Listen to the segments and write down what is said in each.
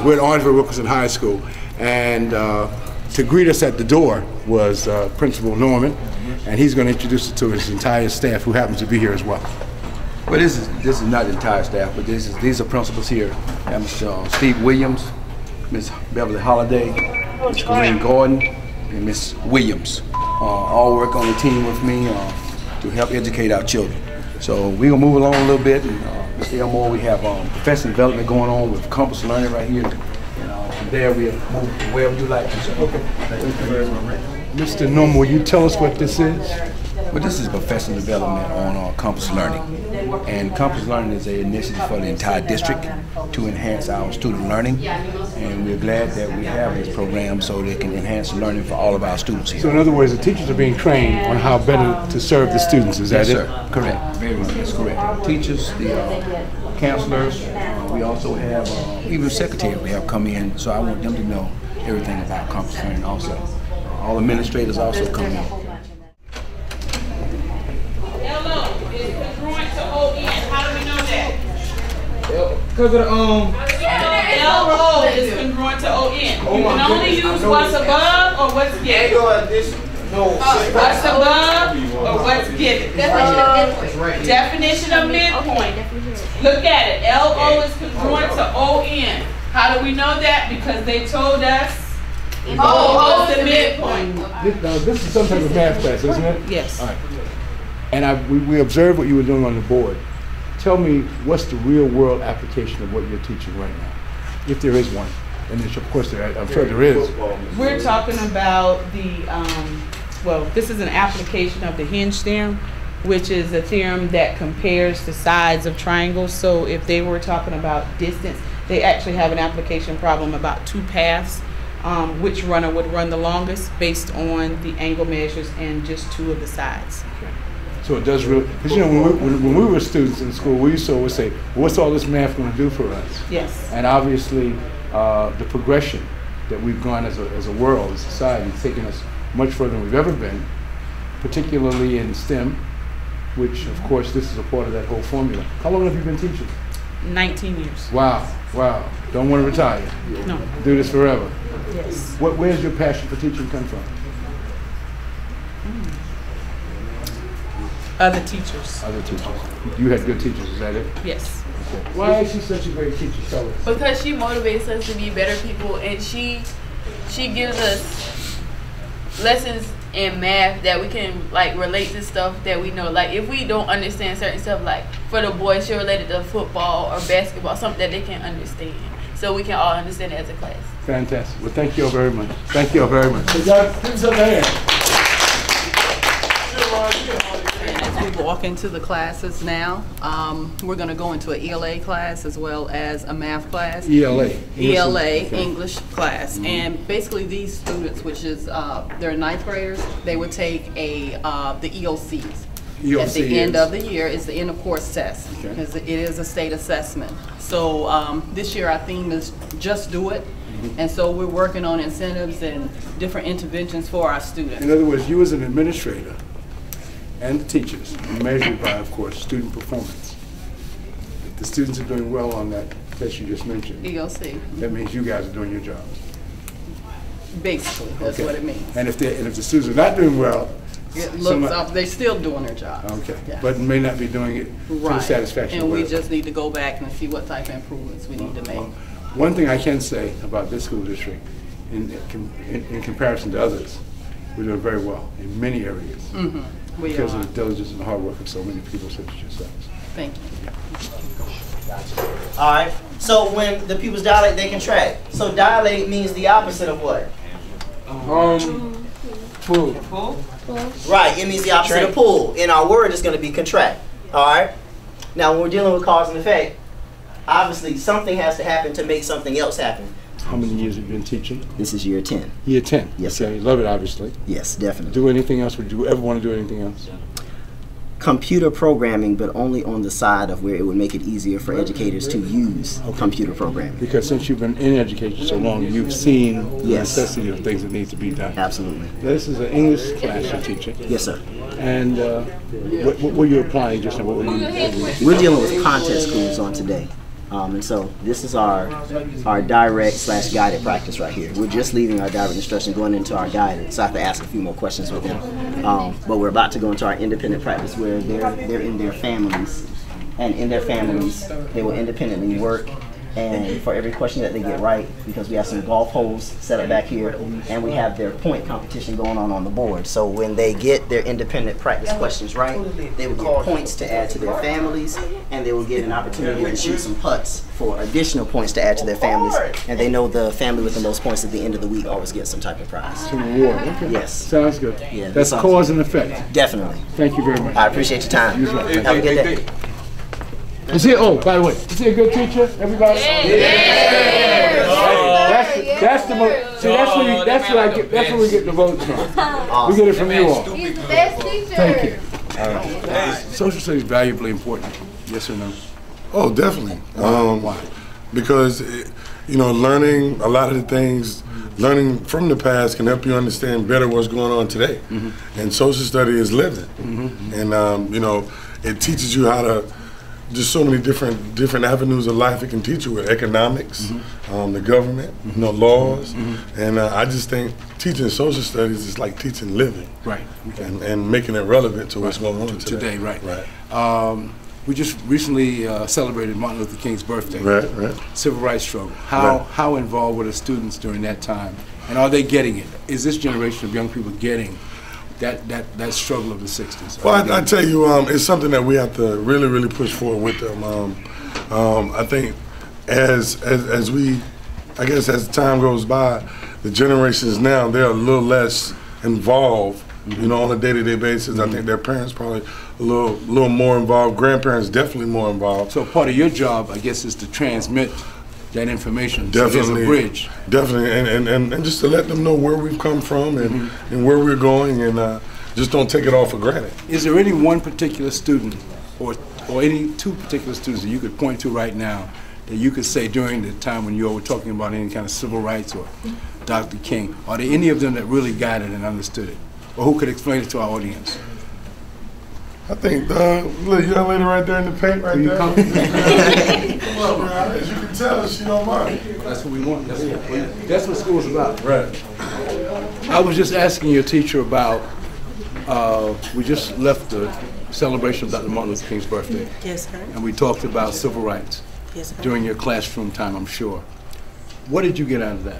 We're at Orangeburg-Wilkinson High School, and to greet us at the door was Principal Norman, and he's going to introduce us to his entire staff, who happens to be here as well. Well, this is not the entire staff, but these are principals here. Mr. Steve Williams, Miss Beverly Holliday, Ms. Corinne Gordon, and Miss Williams. All work on the team with me to help educate our children. So we're gonna move along a little bit, and Mr. Elmore, we have professional development going on with campus learning right here. And from there we'll move wherever you like. Okay. Thank you very much. Mr. Norman, will you tell us what this is? Well, this is professional development on campus learning. And campus learning is an initiative for the entire district to enhance our student learning. And we're glad that we have this program so they can enhance learning for all of our students here. So in other words, the teachers are being trained on how better to serve the students, is that yes, it? Sir. Correct. Very much. That's correct. Teachers, the counselors, we also have even the secretary we have come in, so I want them to know everything about campus learning also. All administrators also come in. Because of the LO is congruent to ON. You can only use what's above or what's given. What's above or what's given. Definition of midpoint. Look at it. LO is congruent to ON. How do we know that? Because they told us O is the midpoint. Now, this is some type of math class, isn't it? Yes. All right. And we observed what you were doing on the board. Tell me, what's the real world application of what you're teaching right now, if there is one? And of course, I'm sure there is. We're talking about the, well, this is an application of the hinge theorem, which is a theorem that compares the sides of triangles. So if they were talking about distance, they actually have an application problem about two paths, which runner would run the longest based on the angle measures and just two of the sides. Okay. So it does really, because you know, when we were students in school, we used to always say, well, what's all this math going to do for us? Yes. And obviously, the progression that we've gone as a world, as a society, has taken us much further than we've ever been, particularly in STEM, which, of course, this is a part of that whole formula. How long have you been teaching? 19 years. Wow, wow. Don't want to retire. No. Do this forever. Yes. Where's your passion for teaching come from? Other teachers. Other teachers. You had good teachers, is that it? Yes. Okay. Why is she such a great teacher? Tell us. Because she motivates us to be better people, and she gives us lessons in math that we can like relate to stuff that we know. Like if we don't understand certain stuff, like for the boys, she related to football or basketball, something that they can understand, so we can all understand it as a class. Fantastic. Well, thank you all very much. Thank you all very much. Give us a hand. We walk into the classes now. We're going to go into an ELA class as well as a math class. ELA. English class. And basically these students, which is, they're ninth graders, they would take the EOCs. At the end of the year is the end of course test, because it is a state assessment. So this year our theme is Just Do It. And so we're working on incentives and different interventions for our students. In other words, you as an administrator and the teachers are measured by, of course, student performance. If the students are doing well on that test you just mentioned, EOC. That means you guys are doing your jobs. Basically, that's what it means. And if the students are not doing well, it looks up, they're still doing their jobs. Okay, yeah. But may not be doing it to the satisfaction. And we just need to go back and see what type of improvements we need to make. One thing I can say about this school district, in comparison to others, we're doing very well in many areas. Because of the diligence and the hard work of so many people such as yourselves. Thank you. Gotcha. All right. So when the pupils dilate, they contract. So dilate means the opposite of what? Pull. Right. It means the opposite of pull. In our word, it's going to be contract. All right. Now, when we're dealing with cause and effect, obviously something has to happen to make something else happen. How many years have you been teaching? This is year 10. Year 10? Yes, okay. sir. You love it, obviously. Yes, definitely. Do anything else? Would you ever want to do anything else? Computer programming, but only on the side of where it would make it easier for educators to use computer programming. Because since you've been in education so long, you've seen the necessity of things that need to be done. Absolutely. This is an English class you're teaching. Yes, sir. And what were you applying just now? What were you We're dealing with contest schools on today. And so this is our direct/guided practice right here. We're just leaving our direct instruction, going into our guided. So I have to ask a few more questions with them. But we're about to go into our independent practice where they're in their families. And in their families, they will independently work. And for every question that they get right, because we have some golf holes set up back here, and we have their point competition going on the board. So when they get their independent practice questions right, they will get points to add to their families, and they will get an opportunity to shoot some putts for additional points to add to their families. And they know the family with the most points at the end of the week always gets some type of prize. Some reward. Okay. Yes. Sounds good. Yeah, that's cause and effect. Definitely. Thank you very much. I appreciate your time. Have a good day. Is he? Oh, by the way, is he a good teacher? Everybody? That's the most. See, that's where we get the votes from. We get it from you all. He's the best teacher. Thank you. Social studies is valuably important. Yes or no? Oh, definitely. Why? Because learning a lot of the things, learning from the past can help you understand better what's going on today. And social study is living. And it teaches you how to. Just so many different avenues of life it can teach you with economics, the government, laws, and I just think teaching social studies is like teaching living, right? Okay. And making it relevant to what's going on today. Right. We just recently celebrated Martin Luther King's birthday. Right. Civil rights struggle. How involved were the students during that time, and are they getting it? Is this generation of young people getting that struggle of the 60s? Well, I tell you, it's something that we have to really push forward with them. I think as time goes by, the generations now, they're a little less involved, on a day-to-day basis. I think their parents probably a little more involved. Grandparents definitely more involved. So part of your job, I guess, is to transmit that information. Definitely, so there's a bridge. Definitely, and just to let them know where we've come from and where we're going, and just don't take it all for granted. Is there any one particular student, or any two particular students that you could point to right now that you could say during the time when you were talking about any kind of civil rights or Dr. King, are there any of them that really got it and understood it, or who could explain it to our audience? I think the little young lady right there in the paint right there. Come on, man. As you can tell, she don't mind. That's what we want. That's what school's about. Right. I was just asking your teacher about, we just left the celebration of Dr. Martin Luther King's birthday. Yes, sir. And we talked about civil rights. Yes, sir. During your classroom time, I'm sure. What did you get out of that?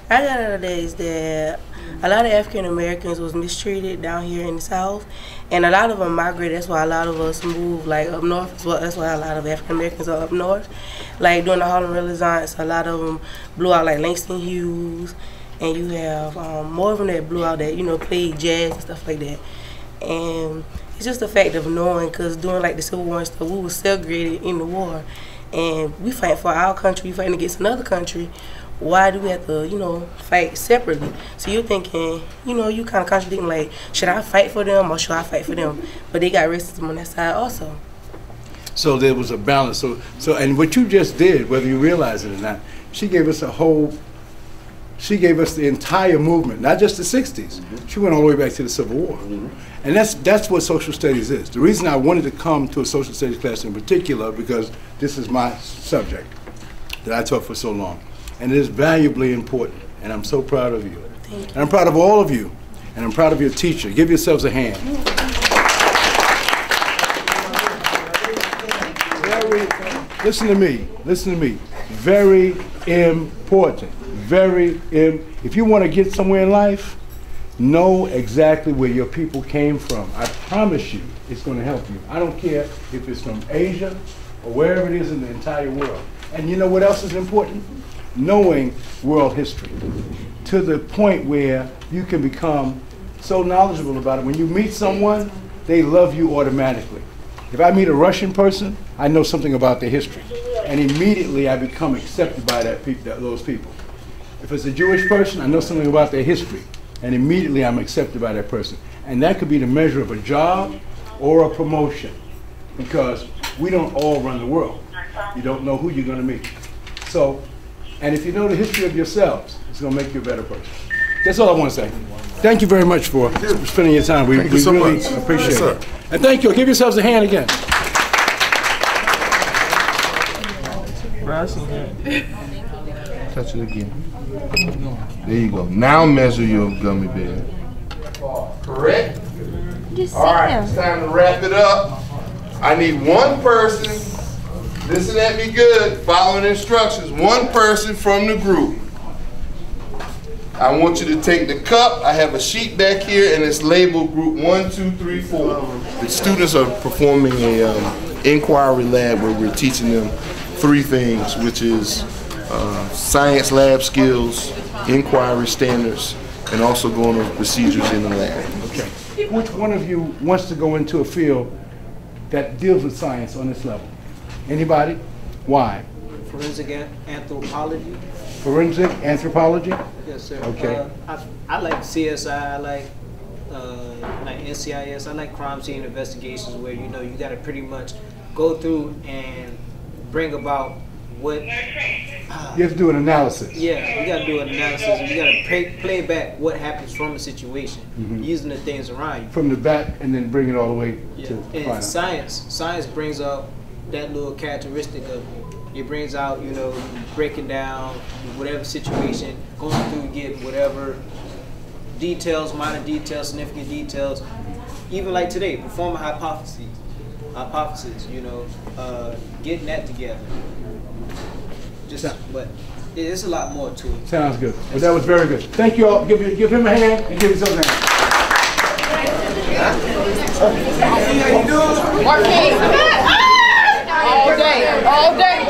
I got out of that is that a lot of African Americans was mistreated down here in the South, and a lot of them migrated. That's why a lot of us moved up north as well. That's why a lot of African Americans are up north. Like during the Harlem Renaissance, a lot of them blew out like Langston Hughes, and you have more of them that blew out that played jazz and stuff like that. And it's just the fact of knowing, because during like the Civil War and stuff, we were segregated in the war, and we fight for our country, fighting against another country. Why do we have to, fight separately? So you're thinking, you kind of contradicting, like, should I fight for them or should I fight for them? But they got racism on that side also. So there was a balance. So and what you just did, whether you realize it or not, she gave us the entire movement, not just the 60s. She went all the way back to the Civil War. And that's what social studies is. The reason I wanted to come to a social studies class in particular, because this is my subject that I taught for so long. And it is valuably important, and I'm so proud of you. Thank you. And I'm proud of all of you, and I'm proud of your teacher. Give yourselves a hand. Listen to me. Very important. If you want to get somewhere in life, know exactly where your people came from. I promise you, it's going to help you. I don't care if it's from Asia or wherever it is in the entire world. And you know what else is important? Knowing world history to the point where you can become so knowledgeable about it. When you meet someone, they love you automatically. If I meet a Russian person, I know something about their history, and immediately I become accepted by those people. If it's a Jewish person, I know something about their history, and immediately I'm accepted by that person. And that could be the measure of a job or a promotion, because we don't all run the world. You don't know who you're going to meet. So, and if you know the history of yourselves, it's going to make you a better person. That's all I want to say. Thank you very much for spending your time. We really appreciate it. And thank you. Give yourselves a hand again. Bro, I seen that. Touch it again. There you go. Now measure your gummy bear. Correct? All right, it's time to wrap it up. I need one person, listen at me good, following instructions, one person from the group. I want you to take the cup. I have a sheet back here and it's labeled group 1, 2, 3, 4. The students are performing a inquiry lab where we're teaching them 3 things, which is science lab skills, inquiry standards, and also going over procedures in the lab. Okay. Which one of you wants to go into a field that deals with science on this level? Anybody? Why? Forensic anthropology. Forensic anthropology? Yes, sir. Okay. I like CSI. I like NCIS. I like crime scene investigations where you got to pretty much go through and bring about what. You have to do an analysis. Yeah, you got to do an analysis. And you got to play back what happens from a situation using the things around you. From the back, and then bring it all the way to and science brings up that little characteristic of it brings out, breaking down whatever situation, going through, get whatever details, minor details, significant details. Even like today, perform a hypothesis, getting that together. But there's a lot more to it. Sounds good. But that was very good. Thank you all. Give him a hand and give yourself a hand. All day,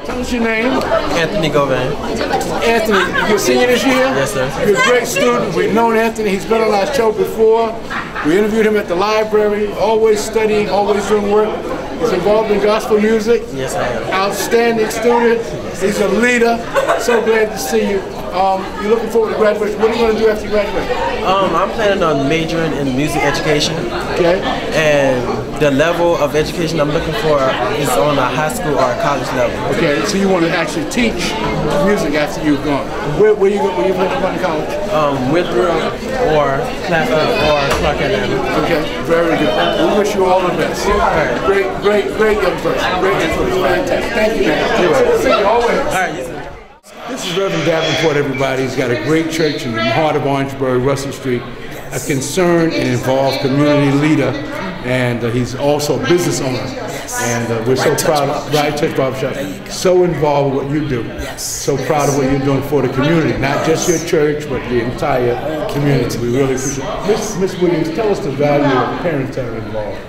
Tell us your name. Anthony Govan. Anthony, you're a senior this year? Yes, sir. You're a great student. We've known Anthony. He's been on our show before. We interviewed him at the library, always studying, always doing work. He's involved in gospel music. Yes, I am. Outstanding student. He's a leader. So glad to see you. You're looking forward to graduation. What are you going to do after you graduate? I'm planning on majoring in music education. Okay. And the level of education I'm looking for is on a high school or a college level. Okay, so you want to actually teach music after you've gone. Where you planning to college? Winthrop or Claflin or Clark Atlanta. Okay, very good. We wish you all the best. Great young person. Great influence. Fantastic. Thank you, man. See you always. All right. This is Reverend Davenport, everybody. He's got a great church in the heart of Orangeburg, Russell Street, a concerned and involved community leader, and he's also a business owner. And we're so proud of Right Touch Barbershop, so involved with what you do. So proud of what you're doing for the community, not just your church, but the entire community. We really appreciate it. Miss Williams, tell us the value of parents that are involved.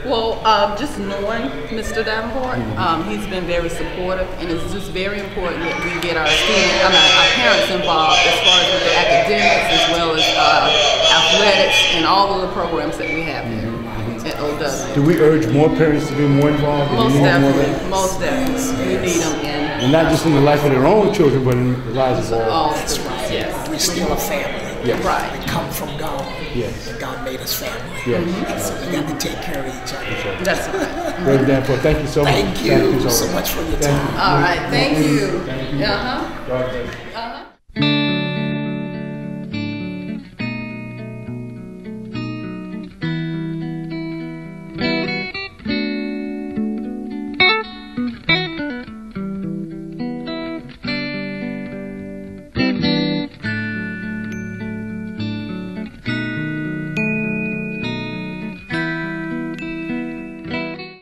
Well, just knowing Mr. Davenport, he's been very supportive, and it's just very important that we get our parents involved as far as with the academics as well as athletics and all of the programs that we have here at OW. Do we urge more parents to be more involved? Most definitely. We need them in. And not just in the life of their own children, but in the lives of all. That's right. Yes. We're still a family. Yes. Right. We come from God. Yes. And God made us family. Yes. And so we got to take care of each other. That's right. Reverend Davenport, thank you so much. Thank you so much for your time. All right. Thank you. Thank you. Uh-huh.